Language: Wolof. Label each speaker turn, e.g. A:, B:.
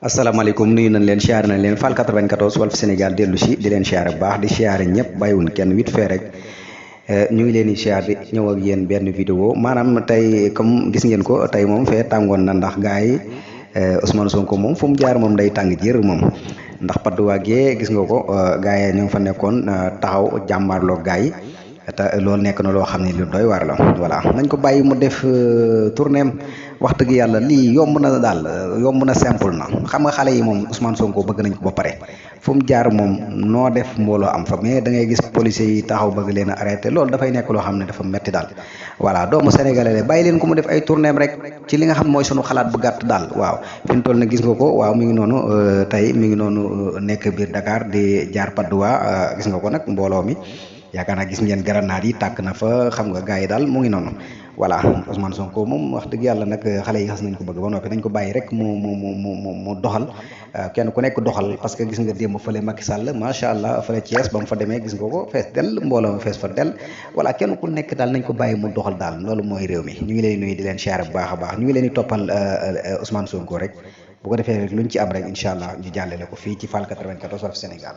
A: asalaamaaleykum nuyu nañ leen siyaare nañ leen Fall 94 Walf Sénégal dellu si di leen siyaare bu baax di siyaare ñëpp bàyyiwun kenn wit fee rek ñu ngi leen di siyaare di ñëw ak yéen benn vidéo maanaam tey comme gis ngeen ko tey moom fee tàngoon na ndax gars yi Ousmane Sonko moom fu mu jaar moom day tàng jër moom ndax padduwaa gee gis nga ko gars yi ñu ngi fa nekkoon taxaw jàmmaarloo gars yi te loolu nekk na loo xam ne lu doy waar la voilà nañ ko bàyyi mu def tournéem wax dëgg yàlla lii yomb na daal yomb na simple na xam nga xale yi moom Ousmane Sonko bëgg nañ ko ba pare fu mu jaar moom noo def mbooloo am fa mais da ngay gis policiers yi taxaw bëgg leen a arrêté loolu dafay nekk loo xam ne dafa metti daal voilà doomu sénégalais la bàyyi leen ko mu def ay tournéem rek ci li nga xam mooy sunu xalaat bu gàtt daal waaw fi mu toll na gis nga ko waaw mi ngi noonu tey mi ngi noonu nekk biir Dakar di jaar Padoua gis nga ko nag mbooloo mi yaakaar naa gis ngeen grenade yi tàkk na fa xam nga gars yi daal mu ngi noonu voilà Ousmane Sonko moom wax dëgg yàlla nag xale yi xas nañ ko bëgg ba noppi nañ ko bàyyi rek mu doxal kenn ku nekk doxal parce que gis nga démb fële Macky Sall macha allah fële Thiès ba mu fa demee gis nga ko fees del mbooloo mi fees fa del voilà kenn ku nekk daal nañ ko bàyyi mu doxal daal loolu mooy réew mi ñu ngi leen nuyu di leen siyaare bu baax a baax ñu ngi leen di toppal Ousmane Sonko rek bu ko defee rek luñ ci am rek incha allah ñu jàllale ko fii ci Fall 94 Walf Sénégal